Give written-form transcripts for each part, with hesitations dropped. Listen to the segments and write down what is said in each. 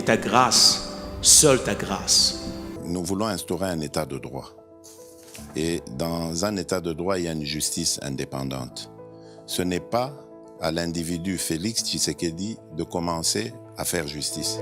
que ta grâce, seule ta grâce. Nous voulons instaurer un état de droit. Et dans un état de droit, il y a une justice indépendante. Ce n'est pas à l'individu Félix Tshisekedi de commencer à faire justice.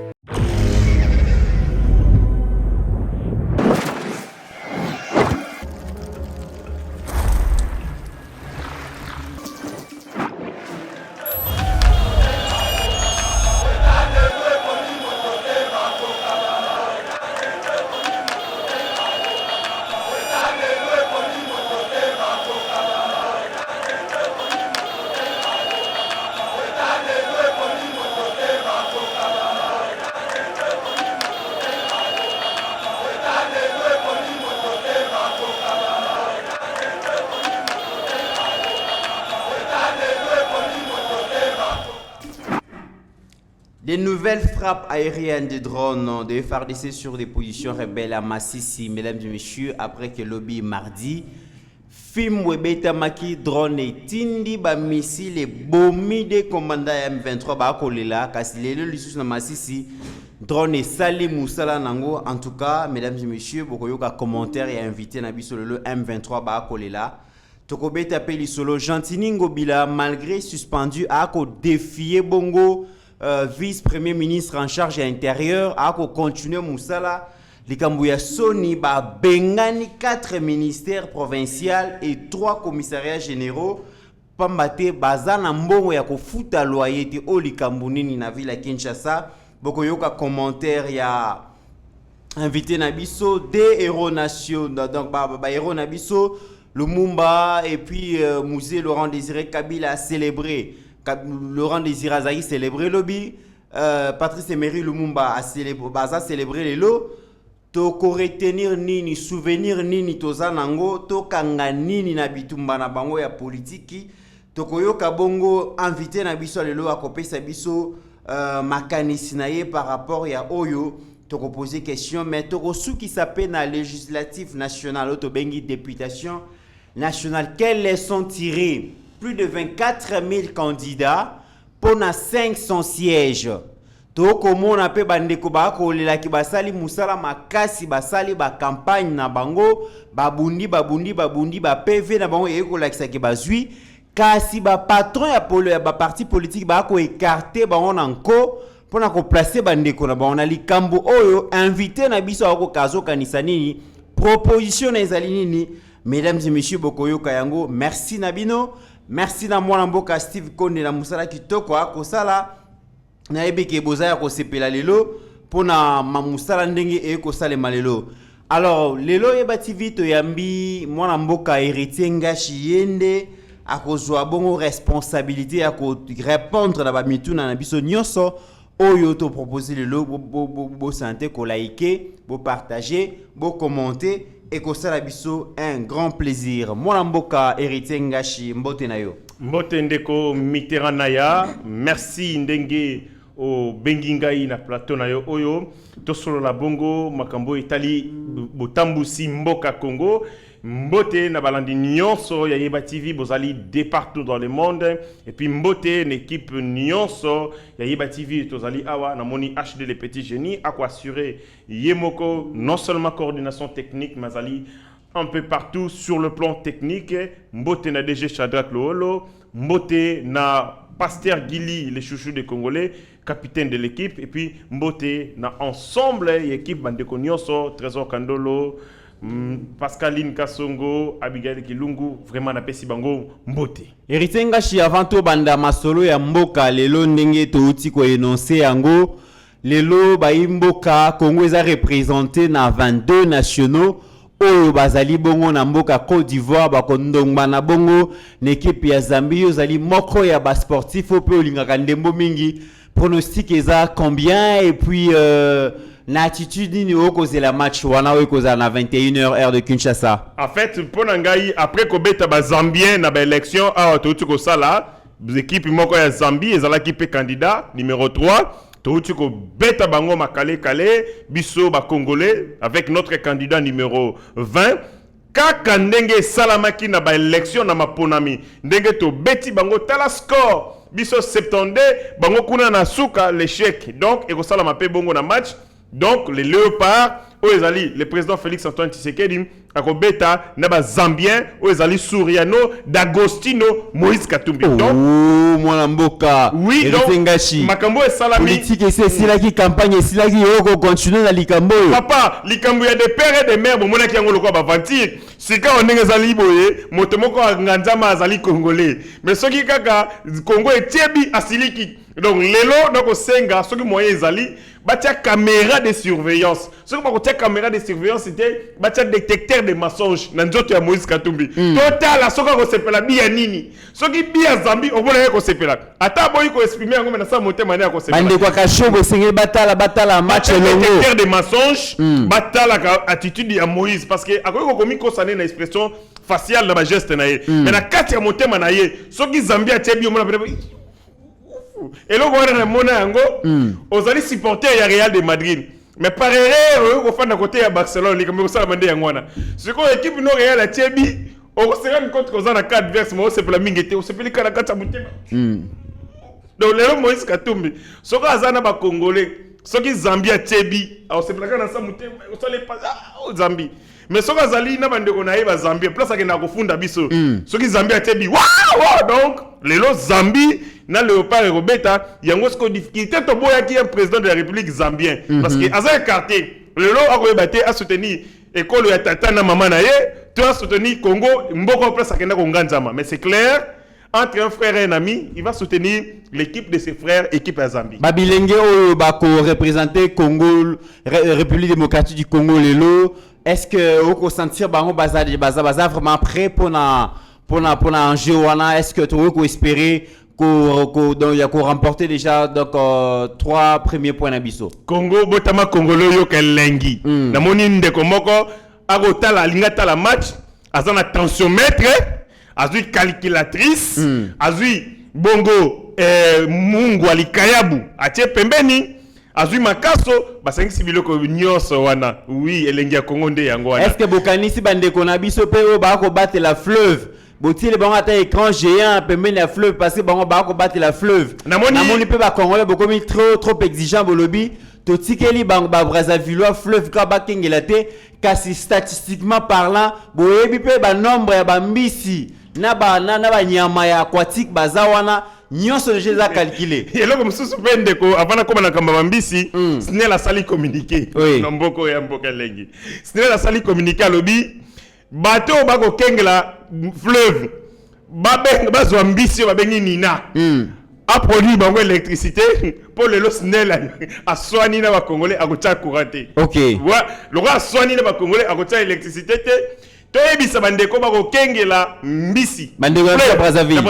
Des nouvelles frappes aériennes de drones de FARDC sur des positions rebelles à Massissi, mesdames et messieurs, après que lobby mardi, film webeta maki drone et tindi ba missile bomi de commandant M23 ba kolela kasi lelo lisusu na Massissi drone et sali musala nango. En tout cas, mesdames et messieurs, bokoyoka commentaire et invité na biso le M23 ba kolela. Tokobeta peli solo Gentiningo Bila malgré suspendu a ko défier bongo vice-premier ministre en charge à l'intérieur a continué Moussala Likambouya Soni ba bengani 4 ministères provinciaux et 3 commissariats généraux pambate bazana mbongo ya kofuta loyer o Likambunini na ville à Kinshasa. Bokoyoka commentaire ya invité Nabiso des héros nationaux donc ba héros Nabiso Lumumba et puis musée Laurent Désiré Kabila a célébré. Laurent Désiré Azaï célébré lobby, Patrice Emery Lumumba a célébré les lots. Toko retenir nini, souvenir nini tozanango, tokanga nini na bitumba na bango ya politiki. Toko yoka bongo invité na biso lelo a kopesa biso makanisi na ye par rapport ya oyo. Toko poser question mais toko sou qui s'appelle na législatif national auto bengi députation nationale. Quelles leçons tirées? Plus de 24 000 candidats pour 500 sièges. Toko mona pe bandeko ba ko lela ki basali musala makasi basali ba campagne na bango babundi ba PV na bango eko lakisa ki bazui kasi ba patron ya polo ya ba parti politique ba ko écarter ba on anko pour na ko placer bandeko na ba on a likambo oyo invité na biso ako kazo kanisa nini proposition na ezali nini. Mesdames et messieurs bokoyoka yango, merci Nabino. Merci na mwana mboka Steve Konde na musala kitoko akosala na ebeke bozaya ko sepela lelo pona mamusala ndenge e ko sale malelo. Alors lelo yebati vito yambi mwana mboka héritier ngashi yende akozwa bongo responsabilité ya ko répondre na ba mituna na biso nyonso oyo to proposer lelo bo santé ko liker, bo partager, bo commenter. Et que ça biso un grand plaisir. Mwana mboka héritier ngashi mbote na yo. Mbote ndeko Mitteranaya, merci ndenge o bengingai na plateau na yo oyo. Tosolo la bongo makambo itali botambusi mboka Congo. Mbote na balandi nyonso ya Yeba TV bozali de partout dans le monde et puis mbote l'équipe nyonso ya Yeba TV tozali awa na moni HD les petits génies à quoi assurer Yemoko non seulement coordination technique mais ali un peu partout sur le plan technique. Mbote na DG Shadrack Loholo, mbote na Pasteur Gili les chouchous des Congolais, capitaine de l'équipe et puis mbote na ensemble l'équipe bandeko nyonso Trésor Kandolo Pascaline Kasongo, Abigail Kilungu, vraiment na pesi bango mbote. Héritier ngashi avant to banda masolo ya mboka lelo ndenge touti ko énoncer yango lelo ba mboka Congo eza représenté na 22 nationaux oyo bazali bongo na mboka Côte d'Ivoire ba kondongba na bongo l'équipe ya Zambie ozali moko ya ba sportif ope olingaka ndembo mingi pronostic eza combien et puis l'attitude ni causer la match wana o causer na 21h heure de Kinshasa. En fait pour ngai après ko beta ba Zambien na ba élection a to ko sala équipe moko ya Zambie ezala ki pe candidat numéro 3 to ko beta bango makale kale biso ba congolais avec notre candidat numéro 20 kaka ndenge salamaki na ba élection na maponami ndenge to beti bango tala score biso 72 bango kuna na suka l'échec donc et ça la mapé bongo na match donc les léopards Oezali le président Félix Antoine Tshisekedi akobeta na ba Zambien Oezali Souriano d'Agostino Moïse Katumbi donc mwana mboka oui donc makambo et salami politique c'est là qui campagne c'est là qui yoko continuer na likambo papa likambo ya des pères et des mères bomona ki yango lokwa ba vantir sika onenge zali boye moto moko nganzama azali congolais mais soki kaka Congo etiebi asiliki donc lelo donc senga soki moyen ezali batia caméra de surveillance soki bakotia caméra de surveillance c'était batia détecteur de mensonges na nzoto ya Moïse Katumbi total soki akosepela bia nini soki bia Zambi obona yeko sepela ata boyi ko exprimer yango na sa motema ne akosepela bande kwa kashobo sengeli batala match longo détecteur de mensonges batala ka attitude ya Moïse parce que akoki komi ko saner na expression faciale na ba geste na ye mais na kati ya motema na ye soki Zambia tiebi omona et là on a mona yango ozali supporter ya Real de Madrid mais par erreur au fan à côté à Barcelone li comme ça mandé yangwana c'est quoi équipe no Real a tiebi on se rend compte qu'on a 4 verses mais c'est pour la mingete on se peut la 4 mutema donc le Moïse Katumbi soko azana ba congolais soki Zambia tiebi on se plaka na sa mutema on se les pas Zambie mais soko azali na bande ko na yeba Zambia place akena ko funda biso soki Zambia tiebi wow donc lelo Zambie na léopard et robeta yango sko difficulté to boya qui est président de la République zambien parce que aza écarté lelo akoyebate a soutenir école ya tata na maman na ye to a soutenir Congo mboko place akenda ko nganzama mais c'est clair entre un frère et un ami il va soutenir l'équipe de ses frères équipe à Zambie babilenge oyo bako représenter Congo République démocratique du Congo lelo est-ce que oko sentir bango baza vraiment prêt pour na enjeu wana est-ce que tu veux espérer donc il y a qu'on remporter déjà donc 3 premiers points na biso Congo botama Congolo yo kelengi na moni ndeko moko agotala lingata la match azana tensiomètre azui calculatrice azui bongo mungu alikayabu atie pembeni azui makaso basangisi biloko nyonso wana oui elengi ya Congo nde yango wana est-ce que bokanisi bandeko na biso pe ba ko battre la fleuve Botile bango ata écran géant pembeni la fleuve parce que bango ba ko battre la fleuve namoni pe ba congolais bokomi trop exigeant bolobi totikeli bango ba Brazzaville fleuve ka ba kengela te kasi statistiquement parlant boyebi pe ba nombre ya ba mbisi na ba nyama ya aquatique bazawana nyonso je za calculer eloko mususu pende ko avana koma na kamba mbisi snela sali communiquer na mboko ya mboka lengi snela sali communiquer alobi bato bako kengela fleuve bazwa mbisi babengi nina a produit bango électricité pour le snela aswani na ba congolais akocha courante OK le roi aswani na ba congolais akocha électricité te toyebisa bandeko bako kengela mbisi bandeko ya Brazzaville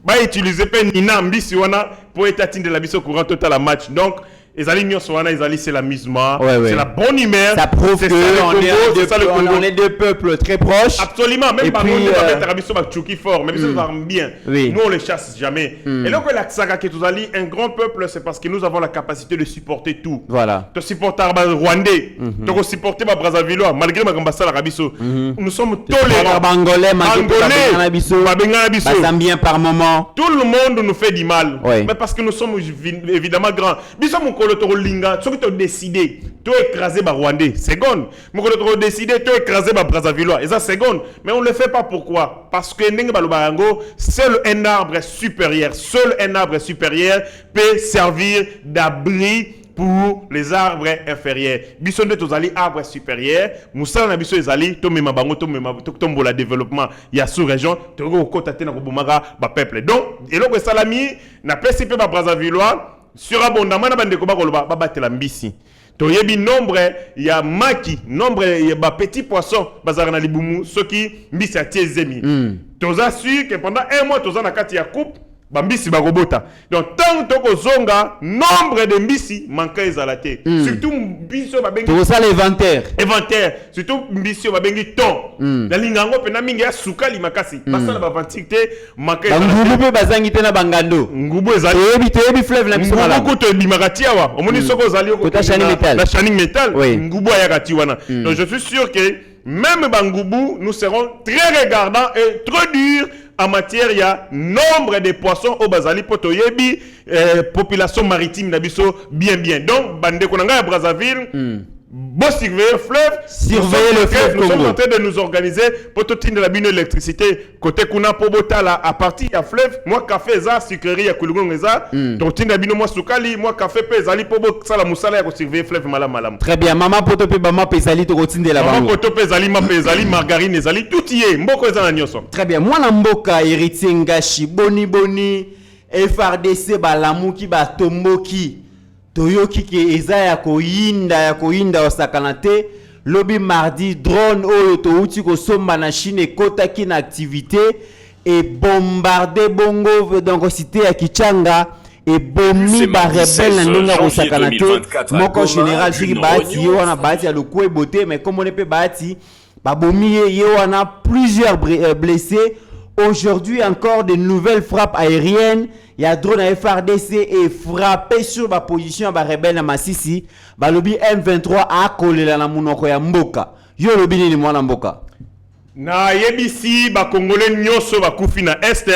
ba utiliser pe nina mbisi wana pour étatiner la biso courant total la match donc les alignés sont là, c'est l'amusement, c'est la bonne humeur. Ça prouve qu'on est deux peuples très proches. Absolument, même par contre, fort, même si nous allons bien, nous on les chasse jamais. Et donc la Saga qui est un grand peuple, c'est parce que nous avons la capacité de supporter tout. Voilà. De supporter les Rwandais, de supporter les Brazzavillois, malgré ma ambassade Arabiso. Nous sommes tolérants. Angolais, Zambiens par moment. Tout le monde nous fait du mal, mais parce que nous sommes évidemment grands. Nous sommes linga soki to décider to écraser ba Rwandais seconde moko to décider to écraser ba Brazzavillois et ça seconde mais on le fait pas pourquoi parce que ndenge balobango seul un arbre supérieur peut servir d'abri pour les arbres inférieurs biso nde tozali arbre supérieur musala na biso ezali to mema bango to tombola développement ya sous région to ko kota te na ko bomaka ba peuple donc eloko salami na pesi pe ba Brazzavillois sur abondamment na bandeko bakoloba babatela mbisi toyebi nombre ya maki nombre ya ba petit poisson bazara na libumu soki mbisi atie zemi toza sûr que pendant un mois toza na kati ya coupe bambisi bakobota donc tant toko zonga nombre de mbisi manka ezalate surtout mbiso babengi to ça l'inventaire surtout mbiso babengi ton na lingango pena mingi ya sukali makasi basala ba vantikte manka ezalate ngubu pe bazangi te na bangando ngubu ezali toyebi fleuve na biso mala ngubu to bimagati awa omoni soko zali ko ta shining metal ngubu ayakati wana donc je suis sûr que même Bangoubou, nous serons très regardants et trop durs en matière il y a nombre de poissons au bazali potoyebi population maritime na biso bien donc bande konanga à Brazzaville bon surveiller le fleuve, nous sommes en train de nous organiser pour tout la bine électricité côté kuna pobotala à partir ya fleuve moi café za sucrerie ya kulungu za donc tinda bino moi sukali moi café pe zali pobo sala musala ya ko surveiller fleuve malam très bien maman poto pe bama pe zali to kotindela bango maman poto pe zali ma pe zali margarine zali tout y est mboko za na nyoso très bien moi na mboka héritier ngashi boni FRDC balamuki batomboki toyoki ke eza ya koyinda osakana te lobi mardi drone oyo touti kosomba na Chine ekotaki na activité et bombardé bongo donc cité ya Kichanga et bomi ba rebelle na ndonga kosakana te moko général siki bati yo wana bati ya lokwe boté mais comme on ne peut bati ba bomi ye wana plusieurs blessés. Aujourd'hui encore de nouvelles frappes aériennes. Il y a drone à FRDC et frappé sur la position à rebelle à Massissi. Ba lobby M23 a collé la munoko ya mboka. Yo lobby ni mwana mboka. Na yebisi ba Congolais nyoso ba kufi na est.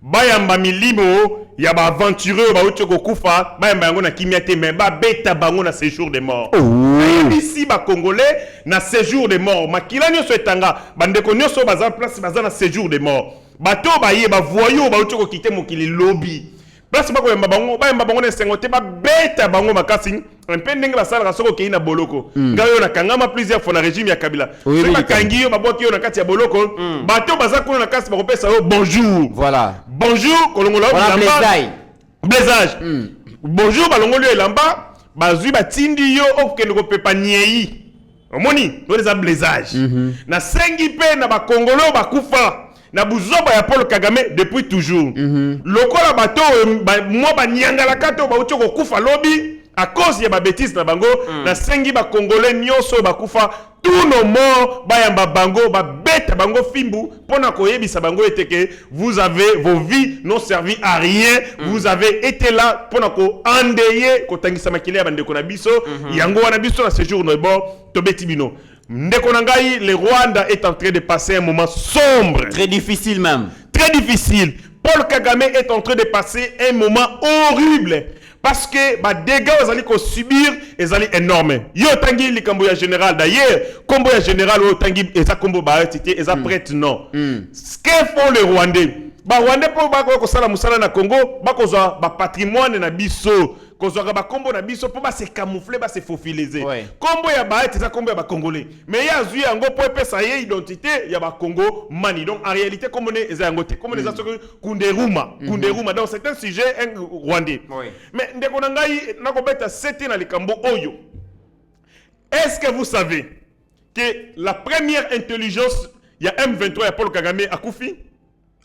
Ba yamba milimo ya ba aventureux ba uti ko kufa. Ba yamba yango na kimiate mais ba beta bango na séjour de mort. Yebisi ba Congolais na séjour de mort. Makila nyoso etanga bandeko nyoso baza place baza na séjour de mort. Bato ba ye ba voyou ba uti ko quitter mokili lobby. Place ba ko yamba bango na sengote ba beta bango makasi. Un peu ndenge la sala rasoko ke ina boloko. Ngayo na kangama plusieurs fois na régime ya Kabila. C'est pas kangi yo ba boki yo na kati ya boloko. Bato baza ko na kasi ba ko pesa yo bonjour. Voilà. Bonjour kolongola blésage. Bonjour balongolo elamba bazui batindi yo okende ko pepa nyei. Omoni do les blésage. Na sengi pe na ba Congolo ba kufa. Na buzoba ya Paul Kagame depuis toujours. Lokola bato moi ba nyanga la kato ba uti ko kufa lobby. À cause de ma bêtise na bango na sengi ba Congolais nyoso ba kufa tous nos morts ba yamba bango ba bête bango fimbu pona koyebisa bango eteke vous avez vos vies n'ont servi à rien vous avez été là pona ko endeyer ko tangisa makile bande ko na biso yango wana biso na séjour no bo to betibino ndeko na ngai le Rwanda est en train de passer un moment sombre très difficile même très difficile. Paul Kagame est en train de passer un moment horrible parce que les dégâts qu'ils subir sont énormes. Yo tangi likambo ya général d'ailleurs, combo ya général yo tangi eza combo ba tité eza prête non. Ce que font les Rwandais, ba Rwandais pour ba ko sala musala na Congo, ba ko za ba patrimoine na biso. Kozwaka ba kombo na biso po ba se camoufler ba se faufiliser. Kombo ya ba eza kombo ya ba Congolais. Mais ya zui yango po epesa ye identité ya ba Congo mani. Donc en réalité comme on est eza yango te. Comme on est eza Kunderuma. Donc c'est un sujet rwandais. Mais ndeko na ngai na ko beta seti na likambo oyo. Est-ce que vous savez que la première intelligence ya M23 ya Paul Kagame a kufi?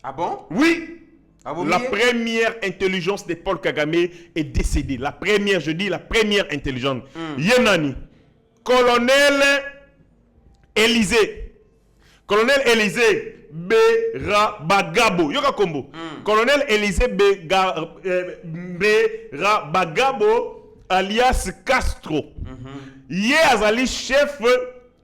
Ah bon? Oui. La première intelligence de Paul Kagame est décédée. La première, je dis la première intelligence. Yenani. Colonel Élysée. Colonel Élysée Berabagabo. Yoka Kombo. Colonel Élysée Berabagabo alias Castro. Hier, Azali chef,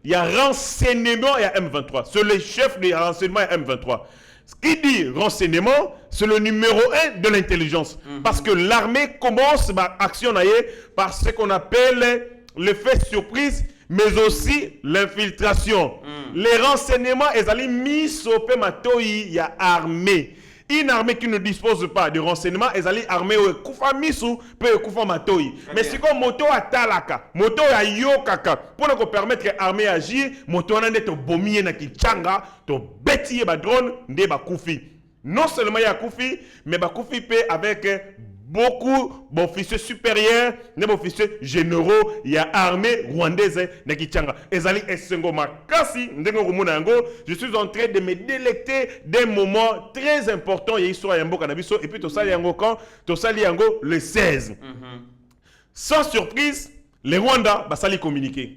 il y a renseignement et M23. C'est le chef de renseignement et M23. Ce qui dit renseignement, c'est le numéro 1 de l'intelligence. Parce que l'armée commence à actionner par ce qu'on appelle l'effet surprise, mais aussi l'infiltration. Les renseignements, ils allaient mis au Pematoi, il y a armée. Une armée qui ne dispose pas de renseignements, ils allaient armée au Koufa Misu, peut Koufa Matoi. Mais si comme moto à Talaka, moto à Yokaka, pour nous permettre que l'armée agir, moto à Nande to bomie na Kichanga, to bêtier ba drone, nde ba Koufi. Non seulement il y a Koufi, mais ba Koufi peut avec beaucoup d'officiers supérieurs, d'officiers généraux, il y a armée rwandaise na Kichanga. Ezali Essengo Makasi, je suis en train de me délecter d'un moment très important. Il y a histoire Yambo Kanabiso et puis Tosali Yango quand Tosali Yango le 16. Sans surprise, les Rwandais basali communiquer.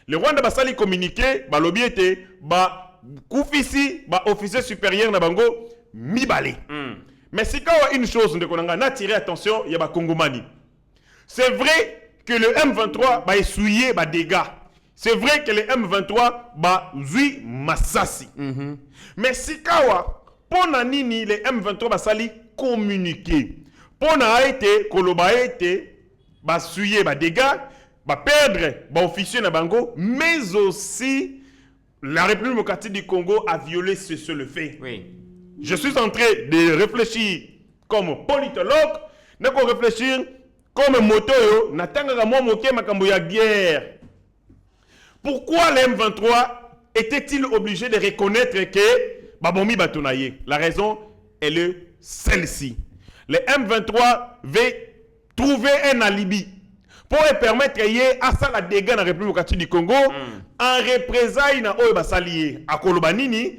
Les Rwandais basali communiquer, ba lobby était ba Koufisi, ba officier supérieur na bango mibale. Mais si quand une chose, on a attiré attention, il y a Congomani. C'est vrai que le M23 va essuyer des dégâts. C'est vrai que le M23 va jouer Massassi. Mais si quand Pona nini les M23 basali communiquer. Pona été koloba été basuyer ba dégâts, ba perdre ba officier na bango, mais aussi la République démocratique du Congo a violé le fait. Oui. Je suis en train de réfléchir comme politologue, ne pas réfléchir comme moto, n'attendra moi moké makambo ya guerre. Pourquoi les M23 était-il obligé de reconnaître que Babomi Batonaye? La raison, elle est celle-ci. Les M23 veulent trouver un alibi pour permettre à ça la dégâts dans la République démocratique du Congo en représailles na oyo basalié à Kolobanini.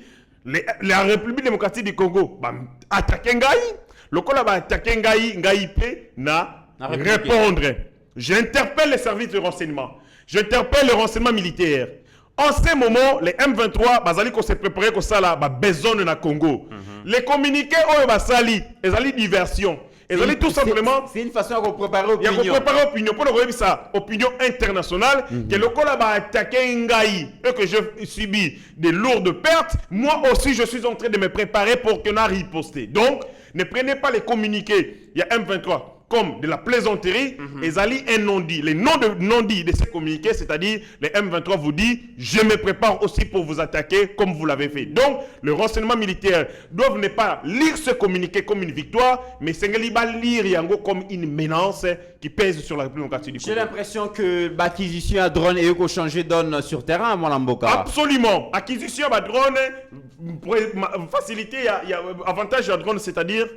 La République démocratique du Congo attaquer ngai, le kola ba attaquer ngai pe na répondre. J'interpelle les services de renseignement. J'interpelle les renseignements militaires. En ce moment, les M23 bazali ko se préparer ko ça ba besoin na Congo. Les communiqués oyo basali, ezali diversion. Ezali tout simplement c'est une façon de préparer l'opinion. Il y a préparer l'opinion pour le ça, opinion internationale que le kola ba attaquer ngai et que je subis des lourdes pertes, moi aussi je suis en train de me préparer pour que n'a riposter. Donc, ne prenez pas les communiqués, il y a M23 comme de la plaisanterie, ezali un non-dit. Les non-dit de ces communiqués, c'est-à-dire les M23 vous dit, je me prépare aussi pour vous attaquer comme vous l'avez fait. Donc, le renseignement militaire doit ne pas lire ce communiqué comme une victoire, mais c'est lire yango comme une menace qui pèse sur la République démocratique du Congo. J'ai l'impression que l'acquisition à drone et qu'on changer donne sur terrain à Molamboka. Absolument. Acquisition à drone, pour faciliter, il y a avantage à drone, c'est-à-dire,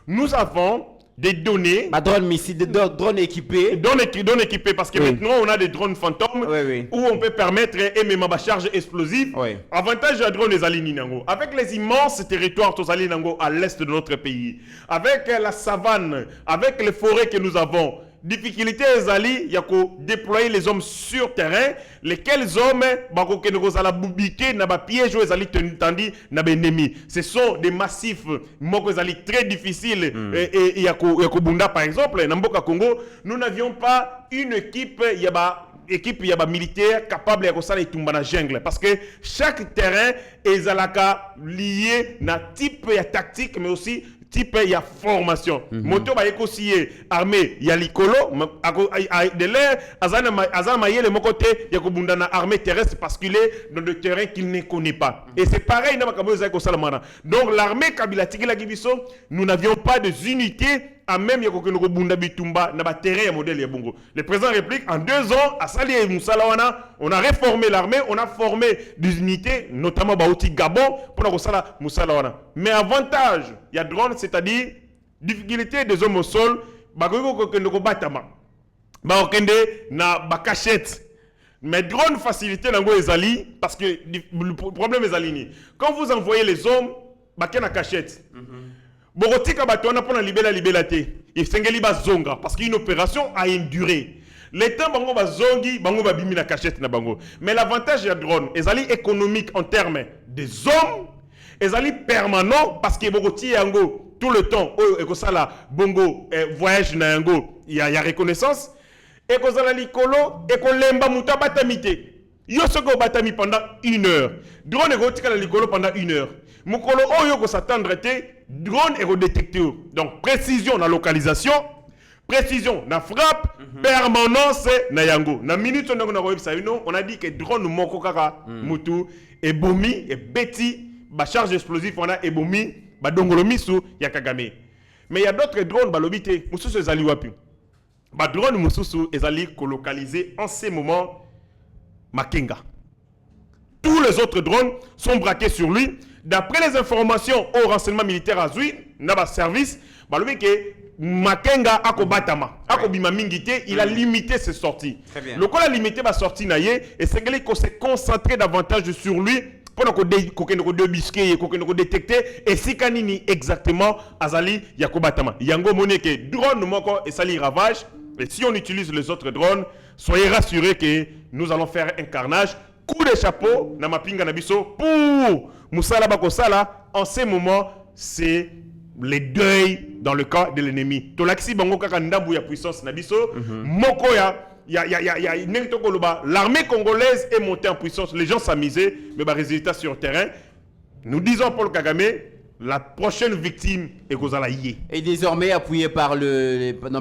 nous avons des données. Drone missile, des drones équipés. Drones équipés, parce que maintenant on a des drones fantômes où on peut permettre une charge explosive. Avantage à drone les Alininango. Avec les immenses territoires Alininango à l'est de notre pays, avec la savane, avec les forêts que nous avons, difficulté ezali il y a déployer les hommes sur terrain, lesquels hommes bako la bubike na ba piège ezali tandi na ba ennemi. Ce sont des massifs moko ezali très difficiles et ya ko bunda par exemple na mboka Congo, nous n'avions pas une équipe militaire capable de faire les na jungle parce que chaque terrain est lié na type de tactique mais aussi type il y a formation. Moto ba aussi armée il y a likolo de l'air azana mayele mon côté il y a kobunda na armée terrestre parce qu'il est dans des terrains qu'il ne connaît pas. Et c'est pareil na makabo za ko salamana. Donc l'armée Kabila Tikila Gibiso, nous n'avions pas de unités à même Yakoko Bunda Bitumba n'a pas terrain modèle Yabongo. Le président de la République, en 2 ans, à Sali et Moussalawana, on a réformé l'armée, on a formé des unités, notamment Baouti Gabon, pour la Moussalawana. Mais avantage, il y a drone, c'est-à-dire difficulté des hommes au sol, Bagogo Batama, Baokende na Bakachette. Mais drone facilité dans les ali, parce que le problème est aligné. Quand vous envoyez les hommes, Bakena cachette. Borotika batona pour la libéla té. Il s'engeli bazonga parce qu'une opération a une durée. Les temps bango bazongi, bango babimi la cachette na bango. Mais l'avantage de la drone, ezali économique en termes des hommes, ezali permanent parce que boroti yango tout le temps et que ça la bongo voyage na yango, il y a reconnaissance et que ça la likolo et que lemba muta batamité. Yo soko batami pendant 1 heure. Drone et gotika la likolo pendant 1 heure. Mukolo oyo ko s'attendre té drone et détecteur. Donc précision dans la localisation, précision dans la frappe, permanence na yango. Na minute on a dit que drone moko kaka mutu et bomi et beti ba charge explosive on a et bomi ba dongolo misu ya Kagame. Mais il y a d'autres drones balobité mususu ezali wapi. Ba drone mususu ezali ko localiser en ces moments Makenga. Tous les autres drones sont braqués sur lui. D'après les informations au renseignement militaire à Zui, Naba Service, Makenga Akobatama, Akobima Mingite, il a limité ses sorties. Le coup a limité ma sortie naïe et c'est qu'il s'est concentré davantage sur lui pour qu'on débusquer, qu'on détecter et si kanini exactement Azali Yakobatama. Yango Moneke, drone moko et sali ravage. Et si on utilise les autres drones, soyez rassurés que nous allons faire un carnage. Coup de chapeau, na mapinga nabiso pour Moussala Bakosala. En ces moments, c'est les deuils dans le cas de l'ennemi. Tolaxi bango kaka ndambu ya puissance nabiso. Moko l'armée congolaise est montée en puissance. Les gens s'amusaient, mais résultat sur terrain. Nous disons Paul Kagame, la prochaine victime est Kozalaïe. Et désormais, appuyé par,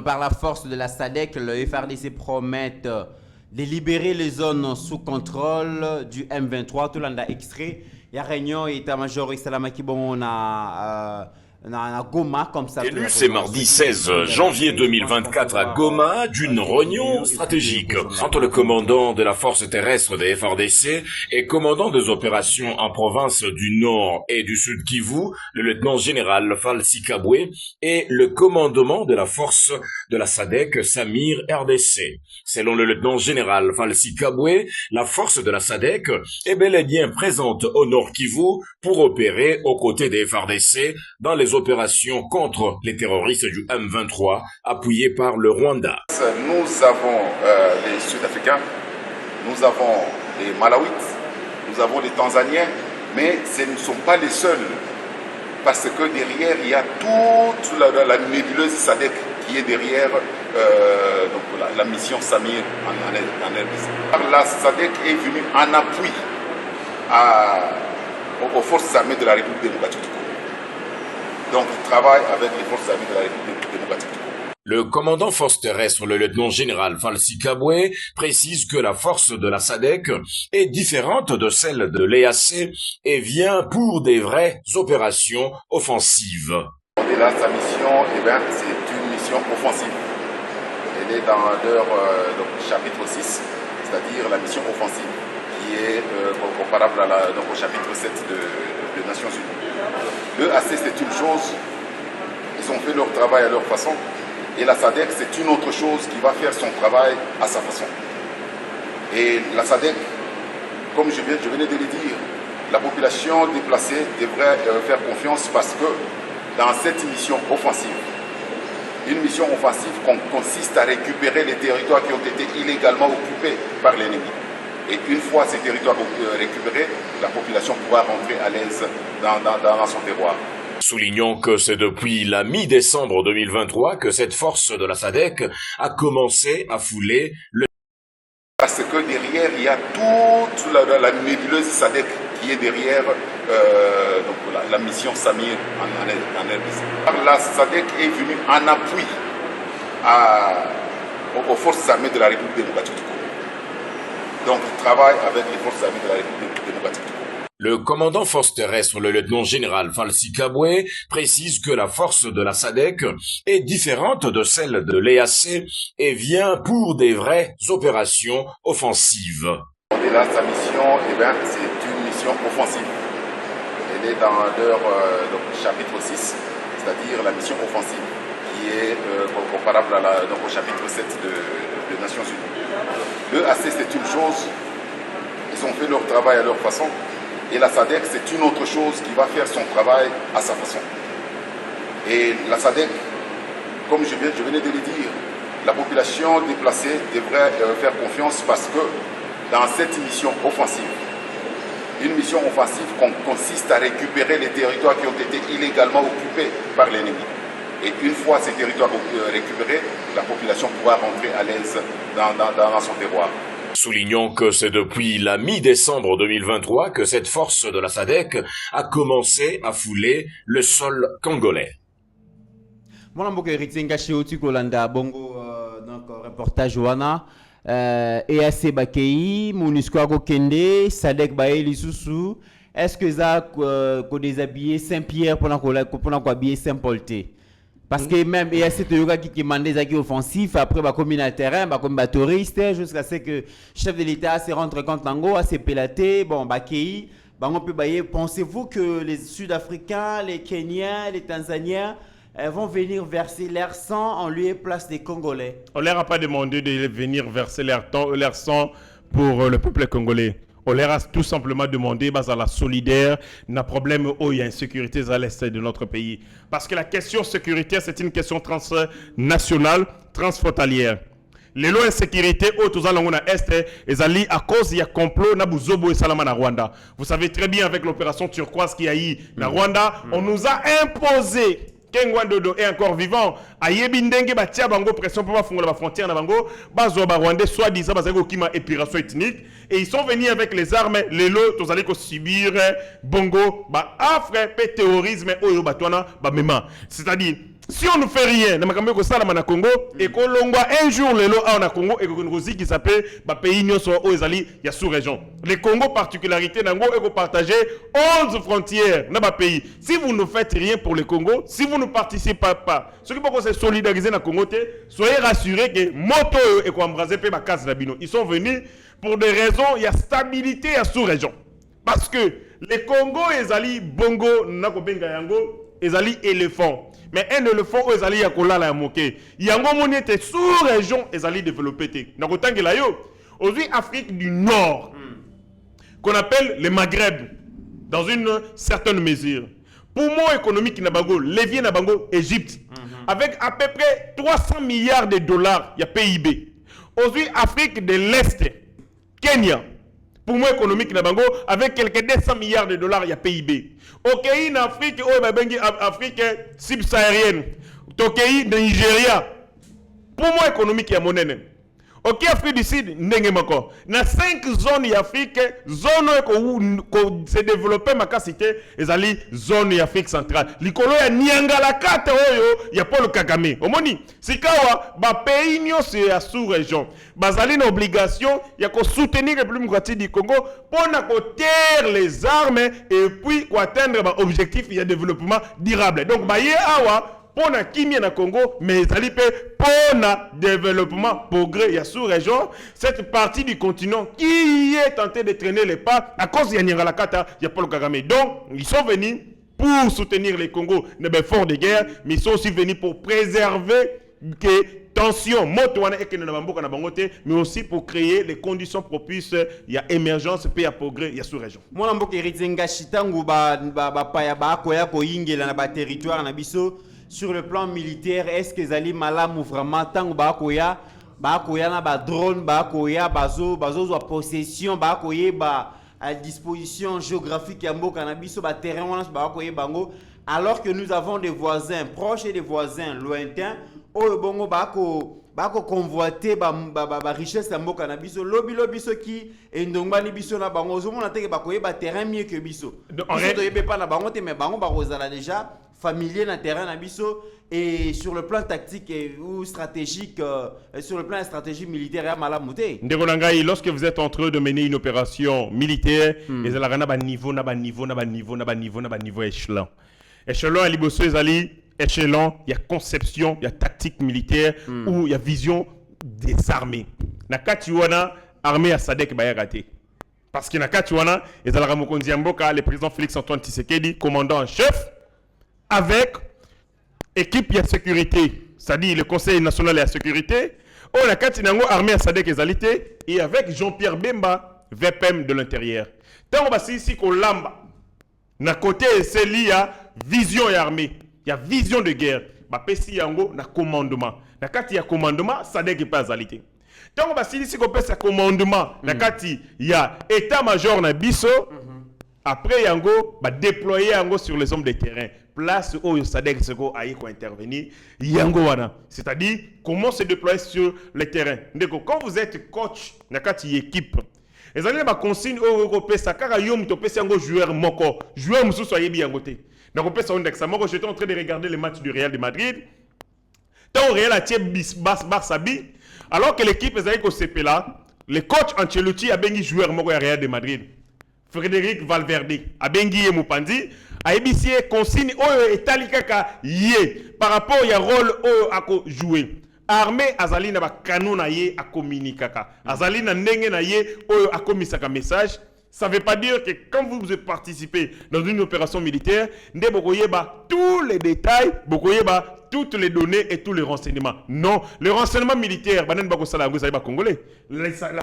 par la force de la SADC, le FRDC promet de libérer les zones sous contrôle du M23. Tout le monde a extrait. Il y a réunion état-major Salamaki bon on a Goma comme ça. Élu ce mardi 16 janvier 2024 à Goma d'une réunion stratégique entre le commandant de la force terrestre des FRDC et commandant des opérations en province du Nord et du Sud Kivu, le lieutenant-général Falsi Kabwe, et le commandement de la force de la SADC Samir RDC. Selon le lieutenant-général Falsi Kabwe, la force de la SADC est bel et bien présente au Nord Kivu pour opérer aux côtés des FRDC dans les opérations contre les terroristes du M23 appuyés par le Rwanda. Nous avons les Sud-Africains, nous avons les Malawites, nous avons les Tanzaniens, mais ce ne sont pas les seuls, parce que derrière il y a toute la nébuleuse SADC qui est derrière donc la mission Samir en RDC. La SADC est venue en appui aux forces armées de la République démocratique du Congo. Donc, il travaille avec les forces armées de la République démocratique du Congo. Le commandant force terrestre, le lieutenant-général Falsi Kabwe, précise que la force de la SADC est différente de celle de l'EAC et vient pour des vraies opérations offensives. Et là, sa mission, c'est une mission offensive. Elle est dans leur chapitre 6, c'est-à-dire la mission offensive, qui est comparable au chapitre 7 de Nations Unies. Le AC, c'est une chose, ils ont fait leur travail à leur façon, et la SADC, c'est une autre chose qui va faire son travail à sa façon. Et la SADC, comme je venais de le dire, la population déplacée devrait faire confiance parce que dans cette mission offensive, une mission offensive consiste à récupérer les territoires qui ont été illégalement occupés par l'ennemi. Et une fois ces territoires récupérés, la population pourra rentrer à l'aise dans son terroir. Soulignons que c'est depuis la mi-décembre 2023 que cette force de la SADC a commencé à fouler le... Parce que derrière, il y a toute la nébuleuse SADC qui est derrière donc la mission Samir en RDC. La SADC est venue en appui aux forces armées de la République démocratique du Congo. Donc, il travaille avec les forces armées de la République démocratique du Congo. Le commandant force terrestre, le lieutenant-général Falsi Kabwe, précise que la force de la SADC est différente de celle de l'EAC et vient pour des vraies opérations offensives. Et là, sa mission, c'est une mission offensive. Elle est dans leur chapitre 6, c'est-à-dire la mission offensive, qui est comparable au chapitre 7 de Nations Unies. Le AC, c'est une chose, ils ont fait leur travail à leur façon, et la SADC, c'est une autre chose qui va faire son travail à sa façon. Et la SADC, comme je venais de le dire, la population déplacée devrait faire confiance parce que dans cette mission offensive, une mission offensive consiste à récupérer les territoires qui ont été illégalement occupés par l'ennemi. Et une fois ces territoires récupérés, la population pourra rentrer à l'aise dans son terroir. Soulignons que c'est depuis la mi-décembre 2023 que cette force de la SADC a commencé à fouler le sol congolais. Voilà, je suis bongo donc reportage wana EAC Bakei, MONUSCO Kende, SADC Bae Lisusu. Est-ce que ça ko déshabiller Saint-Pierre pour qu'on habiller Saint-Paul? Parce que même il y a cette yoga qui demande des acquis offensifs, après bah comme un terrain, bah comme bah touriste, jusqu'à ce que le chef de l'État se rendre compte Tango, assez pélaté, bon bah qui, bah on peut bailler. Pensez-vous que les Sud-Africains, les Kenyans, les Tanzaniens vont venir verser leur sang en lieu et place des Congolais? On leur a pas demandé de venir verser leur sang pour le peuple congolais. On leur a tout simplement demandé, à la solidaire, n'a problème où il y a une sécurité à l'est de notre pays. Parce que la question sécuritaire, c'est une question transnationale, transfrontalière. Les lois de sécurité, tous à l'est, ils allient à cause il y a complot na Buzobo et Salama na Rwanda. Vous savez très bien avec l'opération turquoise qui a eu na Rwanda, on nous a imposé Kengwa Dodo est encore vivant. Ayebi ndenge batia bango pression pour bafungola ba frontière na bango, bazo ba Rwandais soi-disant bazako kima épuration ethnique et ils sont venus avec les armes, les lots, tous allez subir bongo ba affre pe terrorisme oyo batwana ba mema. C'est-à-dire si on ne fait rien, na makambo ko sala na Congo et ko longwa un jour le lot na Congo et ko ngozi qui s'appelle ba pays nyonso o ezali ya sous-région. Le Congo particularité nango et ko partager 11 frontières na ba pays. Si vous ne faites rien pour le Congo, si vous ne participez pas, ceux qui peuvent se solidariser na Congo, soyez rassurés que moto et ko embraser pe ba case d'abino. Ils sont venus pour des raisons, il y a stabilité à sous-région. Parce que le Congo ezali bongo na ko benga yango ezali éléphant. Mais un éléphant ezali ya kolala ya moke. Yango moni te sous-région ezali développé te. Na ko tangela yo. Aujourd'hui Afrique du Nord qu'on appelle le Maghreb dans une certaine mesure. Poumon économique na bango, levier na bango Égypte avec à peu près 300 milliards de dollars, il y a PIB. Aujourd'hui Afrique de l'Est, Kenya, poumon économique na bango avec quelques 200 milliards de dollars, il y a PIB. Ok, en Afrique, Afrique subsaharienne, Tokyo, Nigeria, poumon économique ya monene. Ok, Afrique du Sud, ndenge mako. Na 5 zones d'Afrique, zone ko se développer ma cité, ezali zone d'Afrique centrale. Likolo ya Niangala kate oyo ya Paul Kagame. Omoni, sikawa ba pays nyonso ya sous-région. Bazali na obligation ya ko soutenir la République démocratique du Congo pour na ko terre les armes et puis ko atteindre ba objectif de développement durable. Donc ba ye awa pour na kimia na Congo, mais ezali pe pour na développement progrès ya sous-région, cette partie du continent qui est tenté de traîner les pas à cause de Nyangala Kata, ya Paul Kagame. Donc, ils sont venus pour soutenir les Congo dans les forts de guerre, mais ils sont aussi venus pour préserver que tension, mais aussi pour créer les conditions propices, il y a émergence, puis il y a progrès, il y a sous-région. Moi, je suis territoire sur le plan militaire. Est-ce que Zali Malam ou vraiment tant bakoya na ba drone bakoya bazo possession bakoye ba à disposition géographique ya mboka na biso ba terrain wana bakoye bango, alors que nous avons des voisins proches et des voisins lointains oyo bongo bako convoiter ba richesse ya mboka na biso lobi soki endongba ni biso na bango zo mona teke bakoye ba terrain mieux que biso. Biso to yebe pas na bango te mais bango ba rozala déjà familier na terrain na biso et sur le plan tactique ou stratégique sur le plan stratégique militaire ya malamute. Ndeko nangai, lorsque vous êtes en train de mener une opération militaire, les ala na ba niveau échelon. Échelon à liboso ezali échelon, il y a conception, il y a tactique militaire ou il y a vision des armées. Na katiwana armée à Sadek bayagate. Parce que na katiwana ezala mokonzi mboka le président Félix Antoine Tshisekedi, commandant en chef avec équipe de sécurité, c'est-à-dire le Conseil national de la sécurité, on a Katinango armée à Sadek Ezalité et avec Jean-Pierre Bemba, VPM de l'intérieur. Tant on va ici qu'on lamba, na côté c'est lié à vision et armée, il y a vision de guerre, bah pesi yango na commandement, na kati ya commandement Sadek est pas Ezalité. Tant on va ici qu'on pèse commandement, na kati il y a état-major na biso. Après yango ba déployer yango sur les hommes de terrain. Place où Sadek Seko a intervenir yango wana. C'est-à-dire comment se déployer sur le terrain. Ndeko quand vous êtes coach nakati équipe. Les allez ba consigne au pesa kaka yom to pesa yango joueur moko. Joueur mususu ayebi yango te. Donc pesa on dexa moko j'étais en train de regarder le match du Real de Madrid. Tant Real a tié Barça-Bi alors que l'équipe ezali ko sepela, le coach Ancelotti a bengi joueur moko ya Real de Madrid. Frédéric Valverde a bengi Mupandi a ébissié consigne oyo etali kaka yé par rapport ya rôle oyo ako jouer armée azali na ba canon na yé a communiquer kaka azali na ndenge na yé oyo akomisaka message. Ça ne veut pas dire que quand vous participez dans une opération militaire, vous voyez tous les détails, vous voyez toutes les données et tous les renseignements. Non, le renseignement militaire, la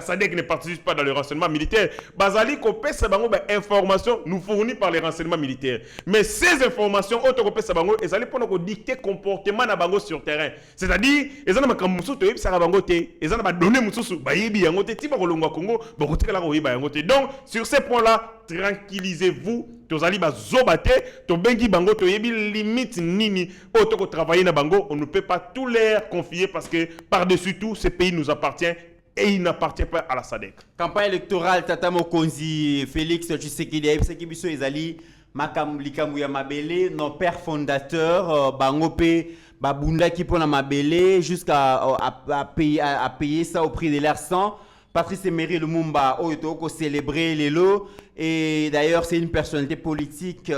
SADC ne participe pas dans le renseignement militaire. Bazali kopé sabango informations nous fournies par les renseignements militaires. Mais ces informations, autocopé sabango, elles allaient pour nous dicter comportement na bango sur terrain. C'est-à-dire, elles ont ma musu to yebisa bango te, elles ont ma donné musu ba yebi yango te, ti ba kolongwa Congo, ba kotika la ko yeba yango te. Donc sur ces points-là, tranquillisez-vous. Tozali ba zobate, to bengi bango, to yebi limite nini, auto travailler na bango, on ne peut pas tout leur confier parce que par-dessus tout, ce pays nous appartient et il n'appartient pas à la SADC. Campagne électorale, Tata Mokonzi, Félix Tshisekedi, Ebseki Biso Ezali, Makamlikamou ya Mabele, nos pères fondateurs, Bangope, Babunda qui pona Mabele, jusqu'à payer ça au prix de leur sang. Patrice Emery Lumumba, Oyo célébrer les lots. Et d'ailleurs, c'est une personnalité politique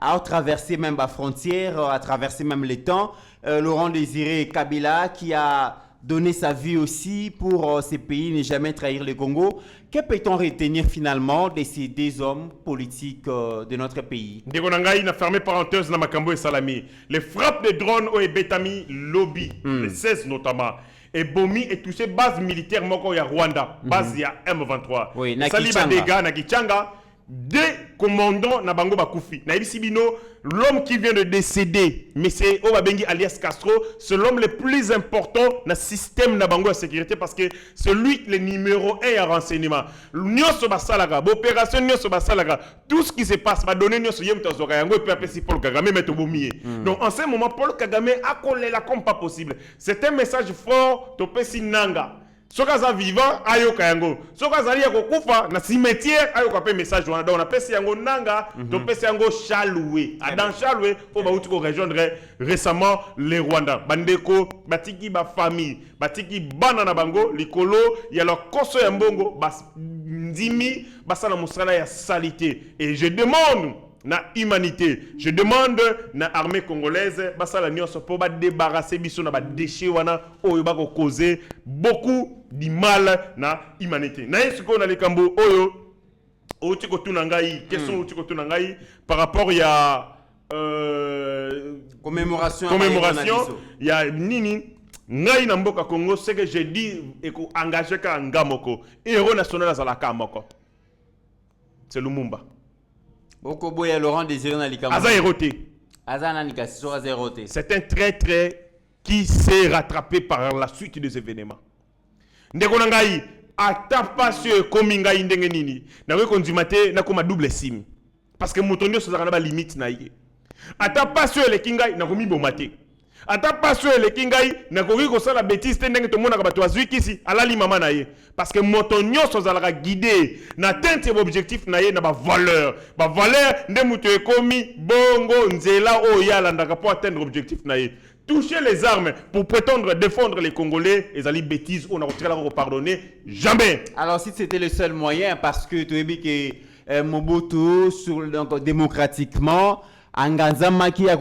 a traversé même la frontière, a traversé même les temps. Laurent Désiré Kabila qui a donné sa vie aussi pour ces pays, ne jamais trahir le Congo. Que peut-on retenir finalement de ces deux hommes politiques de notre pays? Ndegonangai n'a fermé parenthèse dans Makambo et Salami. Les frappes de drones au Betami Lobby, les 16 notamment. Et Bomi est touché base militaire moko ya Rwanda, base ya M23. Oui, Saliba Dega na Kichanga, deux commandants na bango bakufi. Na Ibisibino, l'homme qui vient de décéder, mais c'est Obabengi alias Castro, c'est l'homme le plus important dans le système na bango de sécurité parce que c'est lui le numéro 1 à renseignement. Nyoso basalaga, opération nyoso basalaga, tout ce qui se passe va donner nyoso yem tozoka yango et puis après si Paul Kagame met au bomier. Donc en ce moment Paul Kagame a collé la comme pas possible. C'est un message fort topesi nanga. Sokaza vivant ayoka yango sokaza liya kokufa na cimetière ayoka pe message wana donc on appelle yango nanga to pesi yango Chaloué dans Chaloué faut ba uti ko rejoindre récemment les Rwandais bandeko batiki ba famille batiki bana na bango likolo ya la koso ya mbongo bas ndimi basala musala ya salité et je demande na humanité, je demande na armée congolaise basala nyonso po ba débarrasser biso na ba déchets wana oyo ba ko causer beaucoup du mal na humanité. Na yesu ko na likambo oyo oti ko tuna ngai question oti ko tuna ngai par rapport ya commémoration ya nini ngai na mboka Congo ce que j'ai dit et ko engager ka ngamoko héros national azalaka moko c'est Lumumba. Laurent Désiré c'est un traître qui s'est rattrapé par la suite des événements. Ndekonangai atapasio komingai ndenge nini na we konzimate na koma double sim parce que motonyo so zakana ba limite na yé atapasio le kingai na komi bomate atapasio le kingai na koki ko sala bêtise ndenge to mona ka bato azwikisi alali mama na yé parce que motonyo so zalaka guider na tente objectif na yé na ba valeur nde muto ekomi bongo nzela o yala ndaka pour atteindre objectif na yé. Toucher les armes pour prétendre défendre les Congolais, les alliés bêtises, on a retiré la pardonner, jamais. Alors si c'était le seul moyen, parce que tu as dit que Mobutu, donc, démocratiquement, Anganzama qui a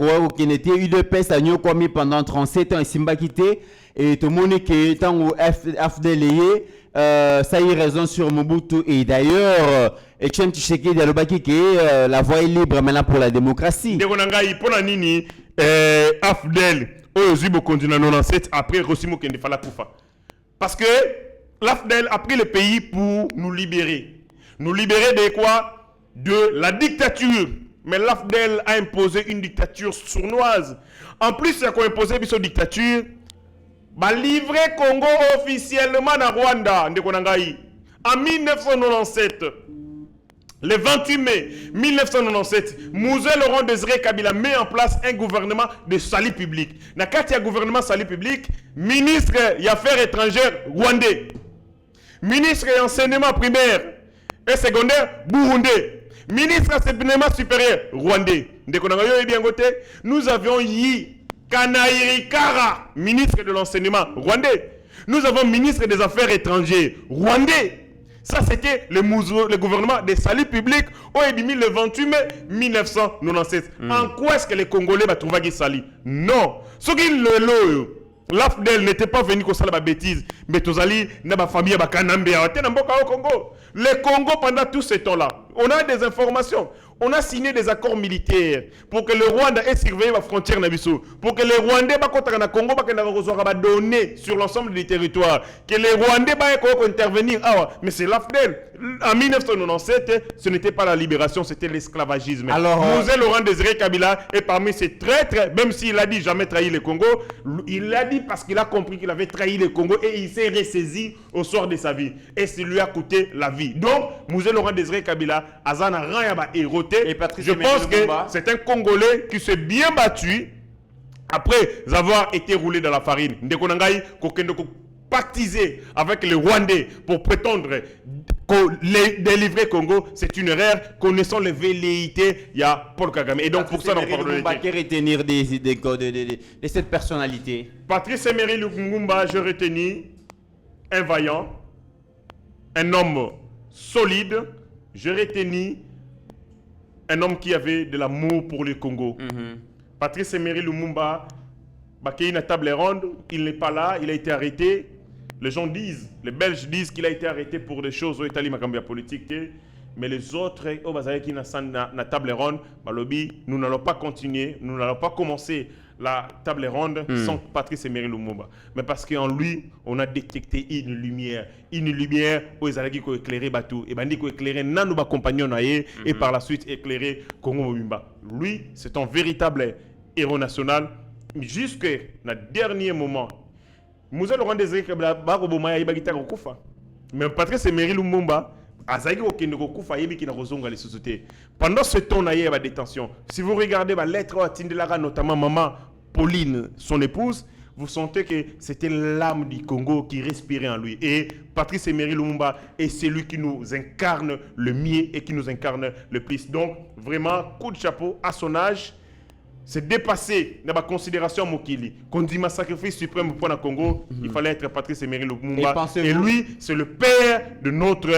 été UDPS a commis pendant 37 ans et Simba quitté, et tout le monde qui est en FDLE, ça y est raison sur Mobutu. Et d'ailleurs, Etienne Tshisekedi a dit que la voie est libre maintenant pour la démocratie. AFDEL Oyozibo continue 97 après Rosimo Kende Fala Koufa. Parce que l'AFDEL a pris le pays pour nous libérer. Nous libérer de quoi? De la dictature. Mais l'AFDEL a imposé une dictature sournoise. En plus, il a imposé une dictature. Bah livrer Congo officiellement à Rwanda. En 1997. Le 28 mai 1997, Mouzé Laurent Désiré Kabila met en place un gouvernement de salut public. Dans le gouvernement de salut public, ministre des Affaires étrangères rwandais, ministre de l'enseignement primaire et secondaire burundais, ministre de l'enseignement supérieur rwandais. Nous avions Yi Kanaïri Kara, ministre de l'enseignement rwandais. Nous avons ministre des Affaires étrangères rwandais. Ça, c'était le gouvernement des saluts publics au début le 28 mai 1997. En quoi est-ce que les Congolais vont trouver qu'ils saluent? Non. Ce qui l'AFDEL n'était pas venu comme ça la bêtise. Mais Tozali, n'a famille à Kanambe, au Congo. Le Congo, pendant tout ce temps-là, on a des informations. On a signé des accords militaires pour que le Rwanda ait surveillé la frontière Nabiso, pour que les Rwandais na Congo ba données sur l'ensemble des territoires, que les Rwandais ba intervenir. Ah, mais c'est l'AFDEL. En 1997, ce n'était pas la libération, c'était l'esclavagisme. Alors, Mosè Laurent Désiré Kabila est parmi ces traîtres, même s'il a dit jamais trahi le Congo, il l'a dit parce qu'il a compris qu'il avait trahi le Congo et il s'est ressaisi au soir de sa vie. Et ça lui a coûté la vie. Donc, Mosè Laurent Désiré Kabila, Azana Rayaba héroté. Je pense que c'est un Congolais qui s'est bien battu après avoir été roulé dans la farine. Ndekonangai, Kokendoko pactiser avec les Rwandais pour prétendre délivrer Congo, c'est une erreur. Connaissant les velléités, il y a Paul Kagame. Et donc, pour ça, on parle de retenir de cette personnalité. Patrice Emery Lumumba, je retiens un vaillant, un homme solide, je retiens un homme qui avait de l'amour pour le Congo. Patrice Emery Lumumba, il y a une table ronde, il n'est pas là, il a été arrêté. Les gens disent, les Belges disent qu'il a été arrêté pour des choses au Italie, mais politique. Mais les autres, au Bazaï qui na table ronde, nous n'allons pas continuer, nous n'allons pas commencer la table ronde sans Patrice Emery Lumumba. Mais parce qu'en lui, on a détecté une lumière où ils allaient éclairer Batou. Et bandi éclairer nos compagnons et par la suite éclairer Congo Mobimba. Lui, c'est un véritable héros national. Jusqu'à le dernier moment, Mosè Laurent Désiré Kabila Baroboma Ibagita Kokufa. Mais Patrice Emery Lumumba, Azaki Okende Kokufa Yebiki na Rozonga les sociétés. Pendant ce temps, il y a des détentions. Si vous regardez la lettre à Tindelara, notamment maman Pauline, son épouse, vous sentez que c'était l'âme du Congo qui respirait en lui. Et Patrice Emery Lumumba est celui qui nous incarne le mieux et qui nous incarne le plus. Donc, vraiment, coup de chapeau à son âge. C'est dépassé dans la considération Mokili. Quand on dit un sacrifice suprême pour le Congo, il fallait être Patrice Emery Lumumba. Et lui, c'est le père de notre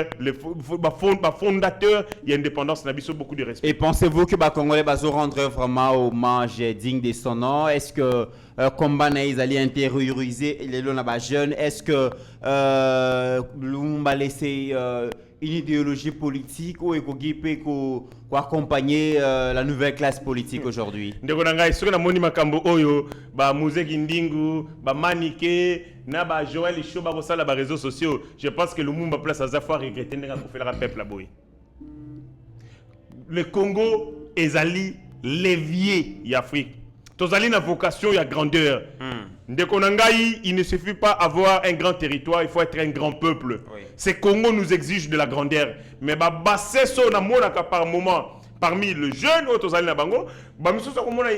fondateur et indépendance. Il a beaucoup de respect. Et pensez-vous que les Congolais vont rendre vraiment hommage digne de son nom? Est-ce que combat ils allaient intérioriser les jeunes? Est-ce que Lumumba laisser une idéologie politique ou pour accompagner la nouvelle classe politique aujourd'hui? Sur la moni makambo oyo ba Muzeki Ndingu ba Manike na ba Joël Choba ko sala ba réseaux sociaux, je pense que Lumumba place à fois regretter nga ko faire la peuple la boy. Le Congo ezali l'évier y'Afrique. Tozali na vocation ya grandeur. Ndekonangai, il ne suffit pas avoir un grand territoire, il faut être un grand peuple. Oui. Ce Congo nous exige de la grandeur. Mais ba basseso na monaka par moment parmi les jeunes au Tozali na bango, ba misoso ko mona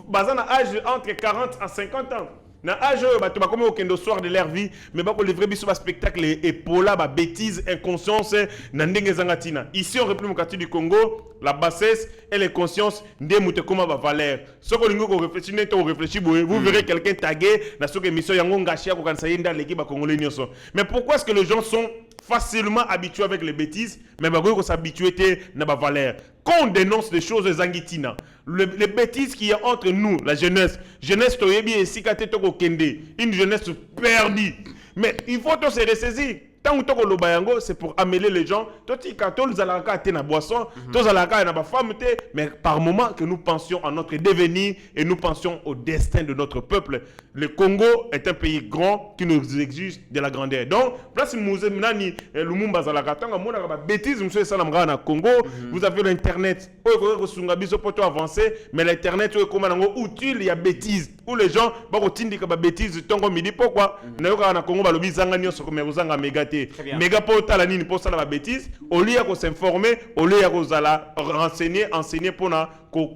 bazana âge entre 40 à 50 ans. Na âge bato ba comme au soir de leur vie, mais ba ko livrer biso ba spectacle et pola ba bêtise inconscience na ndenge zangatina. Ici en République du Congo, la bassesse et les consciences ndé muté comme ba valeur. Ce que lingo ko réfléchir net on réfléchit vous verrez quelqu'un tagué na ce que mission yango ngashia ko kansa yenda l'équipe ba congolais nyonso. Mais pourquoi est-ce que les gens sont facilement habitués avec les bêtises, mais bah qu'on s'habitue na ba valeur. Quand on dénonce des choses zangitina, les bêtises qu'il y a entre nous, la jeunesse toyebi et sikate toko kende, une jeunesse perdue. Mais il faut se ressaisir. Tant que le bayango, c'est pour amêler les gens. Tous alaka te na boisson, tous alaka na ba femme te, mais par moment que nous pensions à notre devenir et nous pensions au destin de notre peuple. Le Congo est un pays grand qui nous exige de la grandeur. Donc, place Mouze Mnani Lumumba zalaka tanga mona ba bêtise monsieur salamga na Congo, vous avez l'internet. Oyo sunga biso poto avancer, mais l'internet oyo koma nango utile il y a bêtise où les gens ba ko tindika ba bêtise tongo midi pourquoi na yoka na Congo ba lobi zanga nyoso ko mezanga megate. Méga pour la ligne pour ça la bêtise au lieu de s'informer au lieu de enseigner pour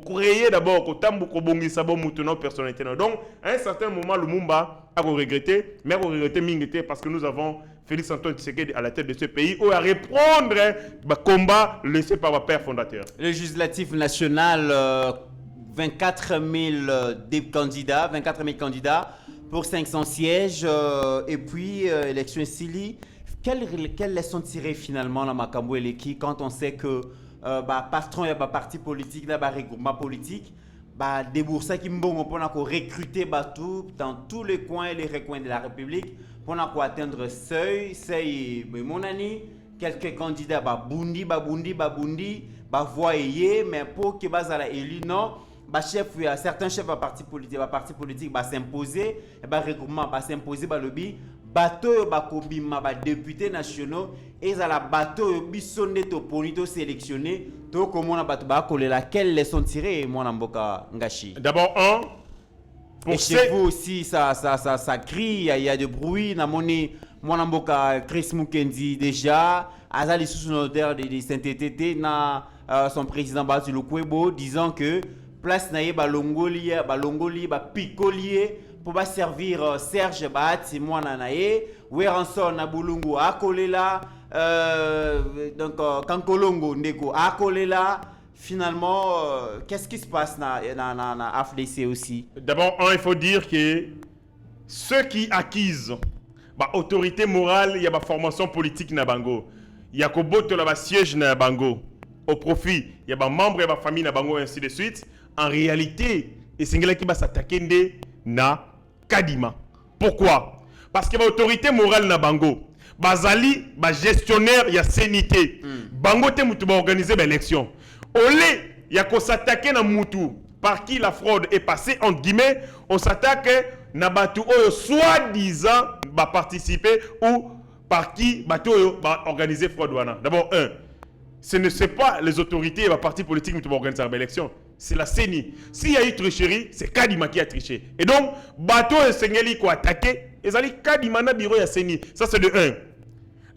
créer d'abord ko tambu ko bongi sabo mutuno personnalité. Donc à un certain moment Lumumba a regretté mais a regretté mingité parce que nous avons Félix Antoine Tshisekedi à la tête de ce pays où à reprendre le combat laissé par le père fondateur. Le législatif national 24 000 candidats pour 500 sièges et puis élection Sili. Quelle leçon tirer finalement dans Makambo et l'équipe quand on sait que patron et parti politique, regroupement politique, débourser qui mbongo pour recruter tout dans tous les coins et les recoins de la République pour atteindre seuil, c'est mon ami quelques candidats babundi ba voyer mais pour que bazala élu non ba chef certains chefs parti politique ba s'imposer et ba regroupement ba s'imposer ba lobby bateau ba kobima ba députés nationaux et za la bateau bisonné to ponito sélectionné to comment on a bateau ba kolela quelle leçon tirer mon mboka ngashi. D'abord et chez vous aussi ça crie, il y a du bruit na moni mon mboka Chris Mukendi déjà azali sous notaire de Saint-Tété na son président Batu Lukwebo disant que place na ye balongoli ba picolier pour ba servir Serge Bahati mwana na ye Weranson na Bulungu akolela donc Kankolongo ndeko akolela. Finalement, qu'est-ce qui se passe dans la FDC aussi? D'abord, il faut dire que ceux qui acquisent autorité morale, il y a une formation politique na bango. Il y a un siège na bango. Au profit, il y a un membre de la famille na bango et ainsi de suite. En réalité, c'est ce qui va s'attaquer na Kadima. Pourquoi? Parce qu'il y a une autorité morale na bango. Bazali, gestionnaire, il y a sénité. Bango te mutu ba organiser l'élection. Au lieu, il y a qu'on s'attaque à Moutou, par qui la fraude est passée, entre guillemets, on s'attaque à Batou, soi-disant, va participer ou par qui Batou va organiser fraude. D'abord, ce ne sont pas les autorités et les partis politiques qui vont organiser l'élection, c'est la CENI. S'il y a eu tricherie, c'est Kadima qui a triché. Et donc, Batou et Sengeli qui ont attaqué, et ça dit Kadima na bureau et CENI. Ça, c'est de 1.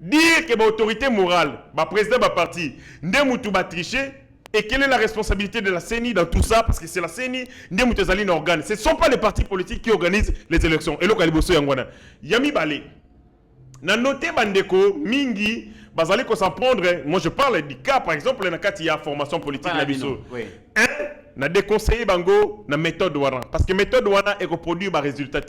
Dire que l'autorité morale, le président de parti, ne Moutou va tricher. Et quelle est la responsabilité de la CENI dans tout ça? Parce que c'est la CENI, ce ne sont pas les partis politiques qui organisent les élections. Et le Kaliboso Yangwana. Yami Balé. Na noté Bandeko, Mingi, Bazali ko s'en prendre. Moi je parle du cas, par exemple, il y a formation politique na biso. Na déconseillé Bango, na méthode Wana. Parce que méthode Wana est reproduit par résultat.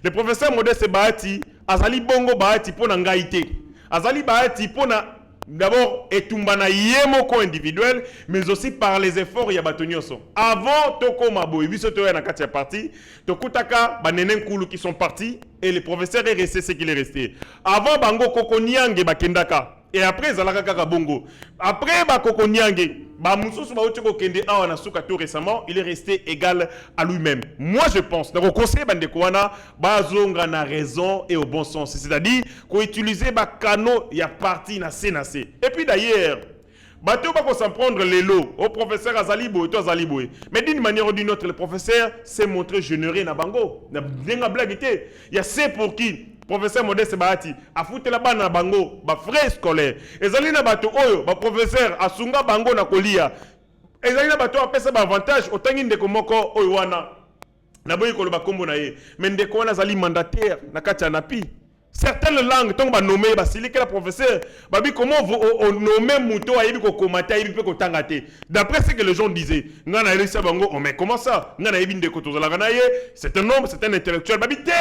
Le professeur Modeste Bahati, Azali Bongo Bahati pour Nangaïté. Azali Bahati pour na. D'abord, etumbana yemoko individuel, mais aussi par les efforts ya batonyoso. Avant toko mabo, ibiso toya na katia parti, tokutaka banenen kulu qui sont partis et le professeur est resté ce qu'il est resté. Avant bango kokoniange bakendaka et après zalaka kaka bongo. Après ba kokoniange, ba mususu ba otiko kende awa na suka tout récemment, il est resté égal à lui-même. Moi je pense, donc au conseil bandeko wana bazonga na raison et au bon sens, c'est-à-dire qu'on utiliser ba canaux ya parti na CNC. Et puis d'ailleurs, bateau va s'en prendre les lots au professeur Azalibo et toi Azalibo. Mais d'une manière ou d'une autre, le professeur s'est montré généreux na bango. Na bien blague. Il y a c'est pour qui professeur Modeste Bahati a foutu là-bas na bango, ba frais scolaire. Ezali na bateau oyo, ba professeur asunga bango na kolia. Ezali na bateau a pesa ba avantage otangi ndeko moko oyo wana. Na boyi ko ba kombo na ye. Mais ndeko wana zali mandataire na kati napi. Certaines langues, tant que nommé, que la professeur, comment on nomme Mouto à Yébiko Komata, Yébiko Kotangate. D'après ce que les gens disaient, Nana Elisa Bango, mais comment ça? Nana Yébin de Kotozalaganaye, c'est un homme, c'est un intellectuel. Babité,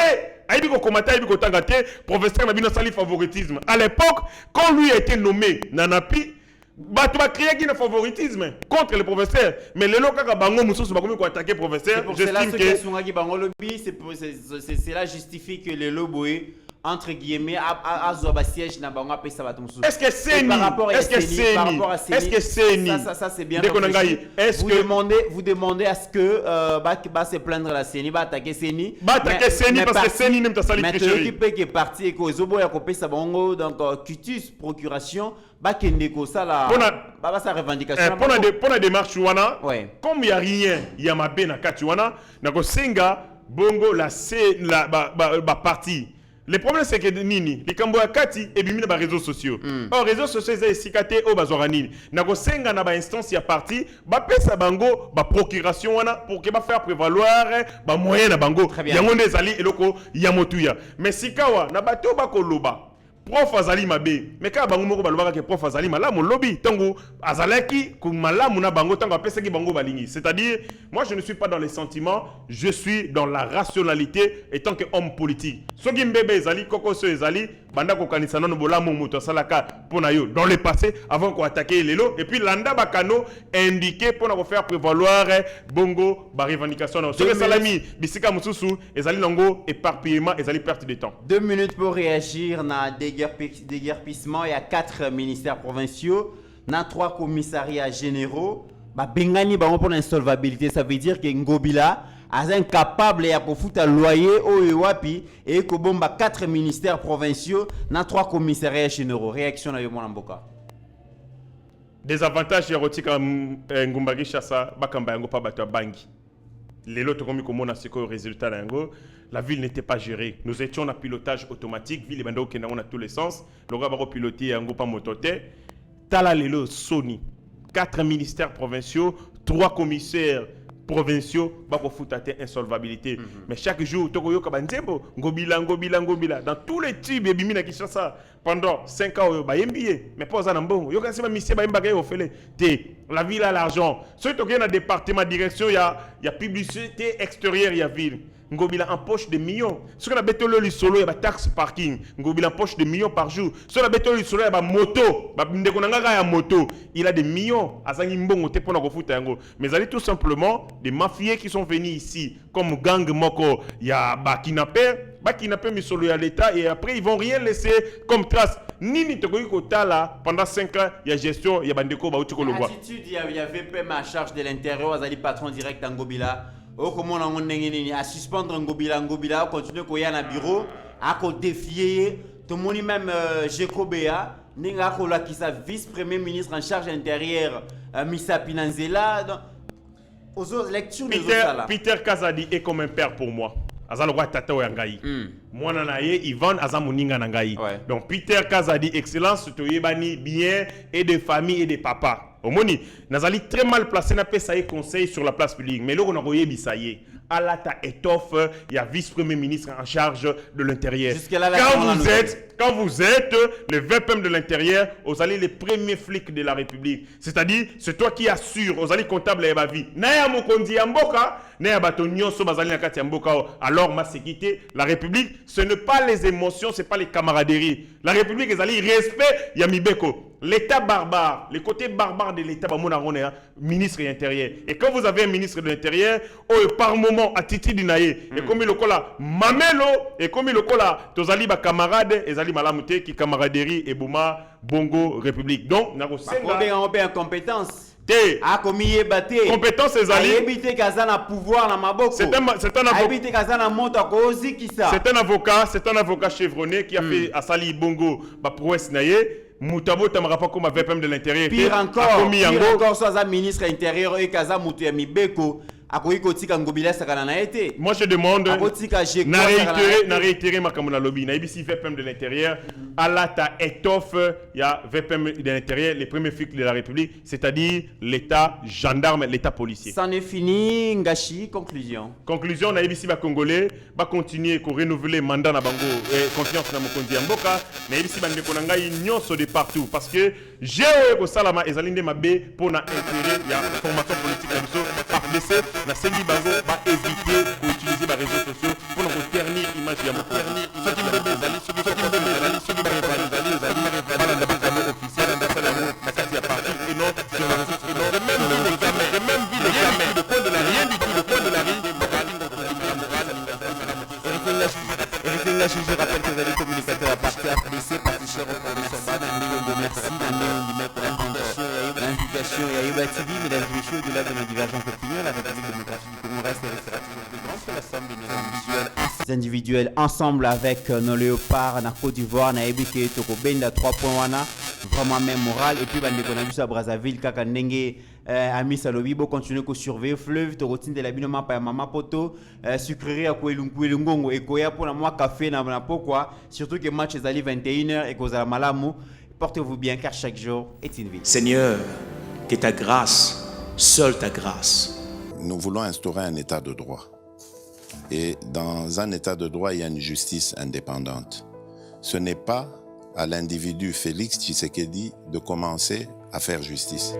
Yébiko Komata, Yébiko Tangate, professeur Mabino Sali favoritisme. À l'époque, quand lui a été nommé Nanapi, tu vas créer un favoritisme contre le professeur. Mais le local Bango Moussous va attaquer le professeur. J'estime que cela justifie que le lobby entre guillemets à siège na bango après ça va tout. Est-ce que c'est ça c'est bien. Vous demandez à ce que va se plaindre la CENI, va attaquer CENI. Va attaquer CENI parce que CENI n'aime pas ça les tricheries. Mais qui est parti et que Zobo a coupé sa bango donc cutus procuration va kendeko ça la va sa revendication. Pour la démarche wana comme il y a rien, il y a ma bena katuana na ko senga bongo la partie. Le problème c'est que nini les kambo akati et bimina ba réseaux sociaux. Or réseaux sociaux c'est sikate o bazorani. Na ko senga na ba instance ya parti ba pesa bango ba procuration wana pour que ba faire prévaloir ba moyen na bango. Yango ndezali eloko ya motuya. Mais sikawa na bato ba koloba. Prof azali mabe mais ka bango moko balobaka ke prof azali malamu lobby tango azalaki ku malamu na bango tango apesa ki bango balingi, c'est-à-dire moi je ne suis pas dans les sentiments, je suis dans la rationalité étant que homme politique. Soki mbebe ezali kokoso ezali banda ko kanisa non bolamu muto salaka pona yo dans le passé avant qu'on attaquer les lots et puis landa bakano indiqué pour nous faire prévaloir bongo ba revendication sur salami bisika mususu ezali nango éparpillement ezali perte de temps. 2 minutes pour réagir na déguerpissement. Il y a 4 ministères provinciaux na 3 commissariats généraux ba bengani bango pour l'insolvabilité. Ça veut dire que Ngobila est incapable ya kofuta loyer oyo wapi et ko bomba 4 ministères provinciaux na 3 commissariats généraux. Réaction na yo mona mboka. Des avantages érotiques Ngumbagi Chassa bakamba yango pa bato bangi. Les lots comme on a ce résultat la ville n'était pas gérée. Nous étions en pilotage automatique, ville bando qui dans tous les sens. Le gars va piloter un pas mototé. Tala lelo Sony. 4 ministères provinciaux, 3 commissaires provinciaux, bah pour foutre insolvabilité. Mais chaque jour, Tokoyo Kabanzebo, Ngobila. Dans tous les types de Bimina qui ça pendant 5 ans, bah yembié. Mais pas en bon. Yo quand c'est ma mission, bah yembagay au fait. La ville a l'argent. Ceux qui ont un département direction, il y a publicité extérieure, il y a ville. Ngobila en poche de millions. Ceux qui ont bétolo le solo, il y a taxe parking. Ngobila en poche de millions par jour. Ceux qui ont bétolo le solo, il y a moto. Moto. Il a des millions. Mais il y a tout simplement des mafieux qui sont venus ici, comme Gang Moko, il y a kidnappé mis solo à l'État et après ils vont rien laisser comme trace. Nini Tokoyi Kotala, pendant 5 ans, il y a gestion, il y a Bandeko Baouti Kologwa. Attitude, il y avait PM à charge de l'intérieur, il y a patron direct en Ngobila. Comment on a à suspendre Ngobila, continuer à aller au bureau, à défier. Tout le monde, même Jekobea, Ninga Kola qui est vice-premier ministre en charge intérieure, Missa Pinanzela. Aux autres lectures, Peter Kazadi est comme un père pour moi. Azalwa tata yangai. Moi nanaye Ivan azamuninga nangai. Donc Peter Kazadi excellence to yebani bien et de famille et de papa. Omoni nazali très mal placé na pesa y conseil sur la place publique mais là on a royé bisaye. Alata étoffe, il y a vice-premier ministre en charge de l'intérieur. Quand vous êtes le VPM de l'intérieur, vous allez les premiers flics de la République. C'est-à-dire, c'est toi qui assure, vous allez comptable et ma vie. Naya mokondi amboka, naya batonyo so bazali nakati amboka. Alors ma sécurité, la République, ce n'est pas les émotions, c'est pas les camaraderies. La République, ils allaient respect yamibeko. L'État barbare, le côté barbare de l'État, ministre de l'Intérieur. Et quand vous avez un ministre de l'Intérieur, par moment, à Titi Dinaye, et comme il le colla, Mamelo, et comme il le colla, Tozali ba camarade, et Zali Malamute, qui camaraderie, et Bouma, Bongo, République. Donc, n'a pas compétence. Compétence c'est Zali. C'est un avocat chevronné qui a fait à Sali Bongo, prouesse naye. Moutabo tamarapa comme VPM de l'intérieur. Pire encore, soit ministre intérieur et Kaza Moutou Mibeko. Moi je demande n'a réitéré ma kamuna lobby na ibisi VPM de l'intérieur alata étoffe il y a VPM de l'intérieur les premiers flics de la République c'est-à-dire l'état gendarme l'état policier. Ça n'est fini ngashi conclusion na ibisi ba congolais ba continuer ko renouveler mandat na bango et confiance na mokonzi mboka na ibisi bande ko ngai nyonso de partout parce que j'ai ko salama ezalinde mabe pour na intérêt ya formation politique na biso AFDC na sengi bango ba éviter d'utiliser les réseaux sociaux pour nous ternir l'image de mon ternir ce qui me bezali ce qui me bezali ce qui me bezali pas la base officielle dans la na kati ya parti et non sur le réseau et non même vie les caméras le point de la rien du tout le point de la rien je rappelle que vous allez communicateur à partir AFDC participant au Congrès Samba dans le merci pour l'implication et Ayoba TV mesdames et messieurs au-delà de nos divergences d'opinion la République démocratique du Congo reste et restera toujours plus grande que la somme de nos individuels ensemble avec nos léopards na Côte d'Ivoire na ebike toko benda 3 points wana vraiment même moral et puis bande konabisa Brazzaville kaka ndenge Ami Salobi bo continuer ko surveiller fleuve to rotine de la bino mapa ya mama poto sucrerie ya ko elungongo ekoya pour na moi café na pourquoi surtout que match ezali 21h et kozala malamu portez-vous bien car chaque jour est une vie. Seigneur, que ta grâce, seule ta grâce. Nous voulons instaurer un état de droit. Et dans un état de droit, il y a une justice indépendante. Ce n'est pas à l'individu Félix Tshisekedi de commencer à faire justice.